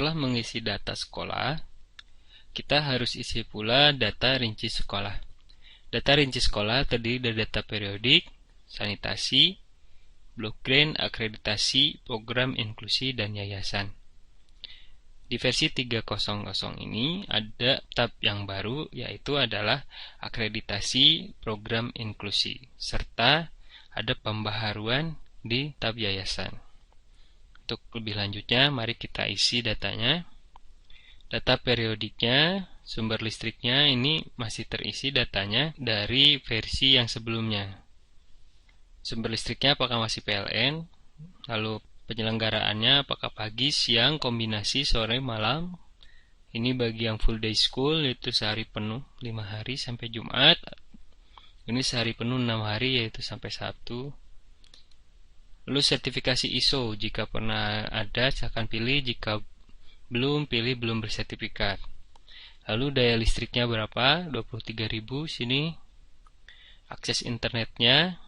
Setelah mengisi data sekolah, kita harus isi pula data rinci sekolah. Data rinci sekolah terdiri dari data periodik, sanitasi, blok grant, akreditasi, program inklusi, dan yayasan. Di versi 3.0.0 ini ada tab yang baru, yaitu adalah akreditasi program inklusi, serta ada pembaharuan di tab yayasan. Untuk lebih lanjutnya, mari kita isi datanya. Data periodiknya, sumber listriknya ini masih terisi datanya dari versi yang sebelumnya. Sumber listriknya apakah masih PLN, lalu penyelenggaraannya apakah pagi, siang, kombinasi, sore, malam. Ini bagi yang full day school, yaitu sehari penuh 5 hari sampai Jumat. Ini sehari penuh 6 hari, yaitu sampai Sabtu. Lalu sertifikasi ISO, jika pernah ada silahkan pilih, jika belum pilih belum bersertifikat. Lalu daya listriknya berapa? 23.000 sini. Akses internetnya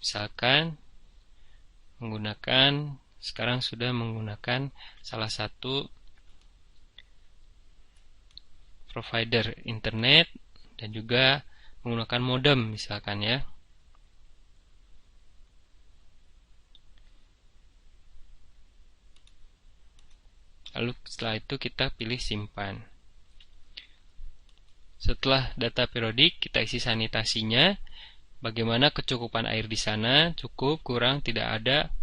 misalkan sekarang sudah menggunakan salah satu provider internet dan juga menggunakan modem misalkan ya. Lalu setelah itu kita pilih simpan. Setelah data periodik, kita isi sanitasinya. Bagaimana kecukupan air di sana? Cukup, kurang, tidak ada.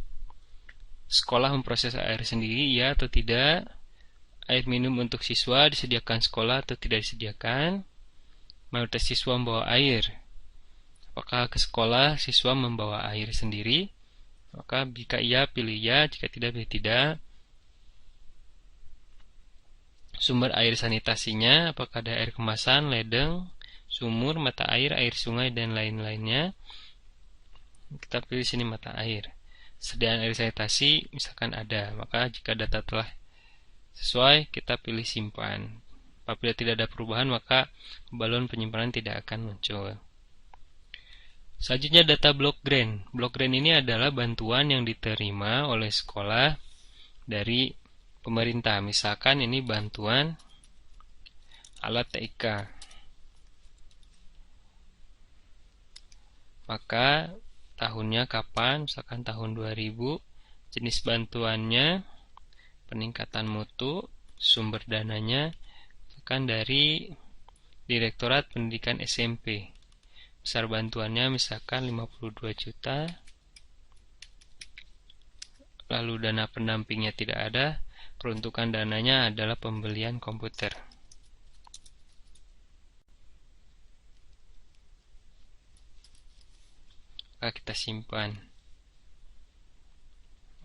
Sekolah memproses air sendiri, ya atau tidak? Air minum untuk siswa disediakan sekolah atau tidak disediakan? Mayoritas siswa membawa air. Apakah ke sekolah siswa membawa air sendiri? Maka jika iya, pilih ya. Jika tidak, pilih tidak. Sumber air sanitasinya, apakah ada air kemasan, ledeng, sumur, mata air, air sungai, dan lain-lainnya. Kita pilih sini mata air. Sediaan air sanitasi, misalkan ada. Maka jika data telah sesuai, kita pilih simpan. Apabila tidak ada perubahan, maka balon penyimpanan tidak akan muncul. Selanjutnya data block grant. Block grant ini adalah bantuan yang diterima oleh sekolah dari pemerintah. Misalkan ini bantuan alat TIK. Maka tahunnya kapan? Misalkan tahun 2000. Jenis bantuannya peningkatan mutu. Sumber dananya misalkan dari Direktorat Pendidikan SMP. Besar bantuannya misalkan 52 juta. Lalu dana pendampingnya tidak ada. Peruntukan dananya adalah pembelian komputer. Maka kita simpan.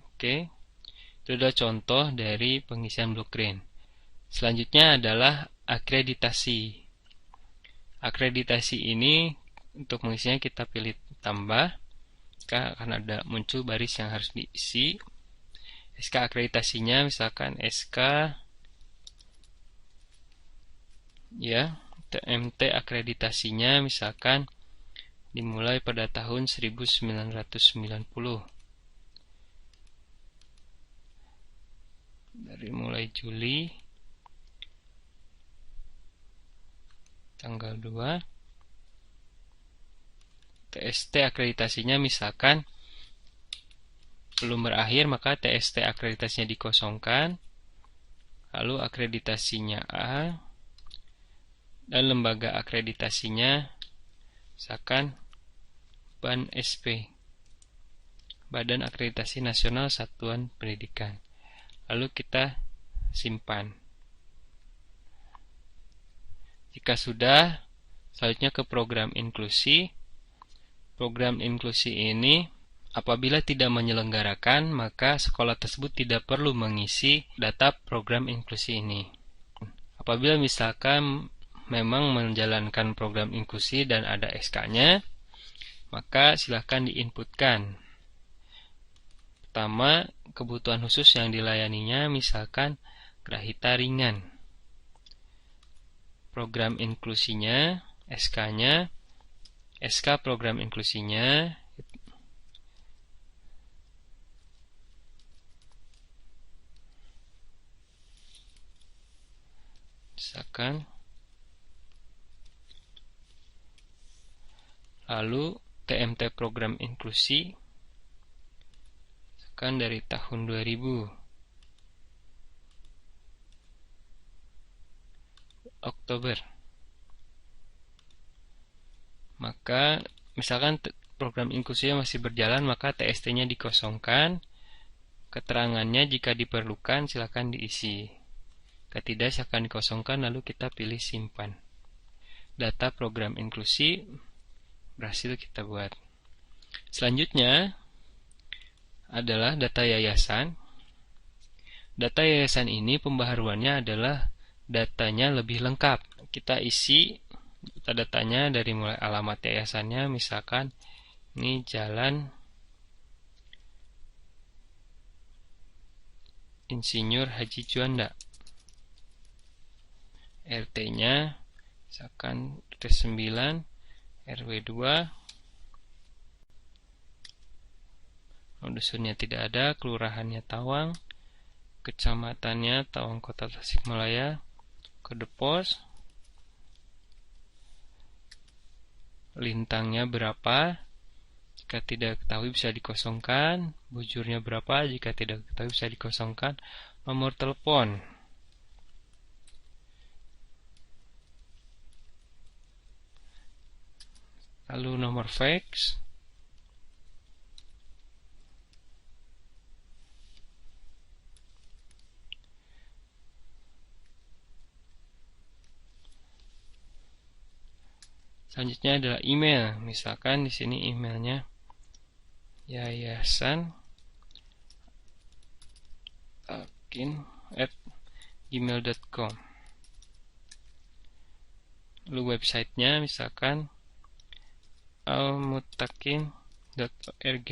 Oke, itu adalah contoh dari pengisian block grant. Selanjutnya adalah akreditasi. Akreditasi ini untuk mengisinya kita pilih tambah. Maka akan ada muncul baris yang harus diisi. SK akreditasinya misalkan SK ya, TMT akreditasinya misalkan dimulai pada tahun 1990. Dari mulai Juli tanggal 2. TST akreditasinya misalkan belum berakhir, maka TST akreditasinya dikosongkan. Lalu akreditasinya A. Dan lembaga akreditasinya misalkan BAN SP, Badan Akreditasi Nasional Satuan Pendidikan. Lalu kita simpan. Jika sudah, selanjutnya ke program inklusi. Program inklusi ini apabila tidak menyelenggarakan, maka sekolah tersebut tidak perlu mengisi data program inklusi ini. Apabila misalkan memang menjalankan program inklusi dan ada SK-nya, maka silahkan diinputkan. Pertama, kebutuhan khusus yang dilayaninya, misalkan grahita ringan. Program inklusinya, SK-nya, SK program inklusinya, misalkan. Lalu TMT program inklusi, misalkan dari tahun 2000, Oktober. Maka misalkan program inklusinya masih berjalan, maka TST-nya dikosongkan. Keterangannya jika diperlukan silakan diisi. Jika tidak silakan dikosongkan, lalu kita pilih simpan. Data program inklusi berhasil kita buat. Selanjutnya adalah data yayasan. Data yayasan ini pembaharuannya adalah datanya lebih lengkap. Kita isi data-datanya dari mulai alamat yayasannya, misalkan ini Jalan Insinyur Haji Juanda. RT-nya misalkan RT 9, RW 2. Dusunnya tidak ada, kelurahannya Tawang, kecamatannya Tawang Kota Tasikmalaya, kode pos, lintangnya berapa, jika tidak ketahui bisa dikosongkan, bujurnya berapa, jika tidak ketahui bisa dikosongkan, nomor telepon. Lalu nomor fax. Selanjutnya adalah email. Misalkan di sini emailnya yayasan@gmail.com. Lalu websitenya misalkan almutakin.org.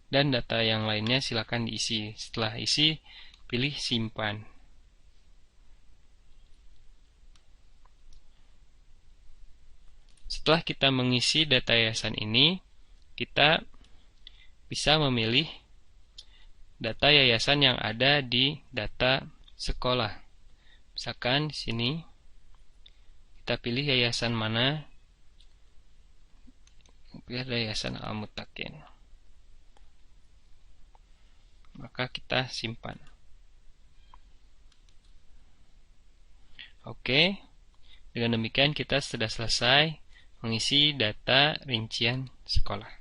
Dan data yang lainnya silakan diisi. Setelah isi, pilih simpan. Setelah kita mengisi data yayasan ini, kita bisa memilih data yayasan yang ada di data sekolah. Misalkan di sini kita pilih yayasan mana? Pilih yayasan Al-Mutakin. Maka kita simpan. Oke. Dengan demikian kita sudah selesai mengisi data rincian sekolah.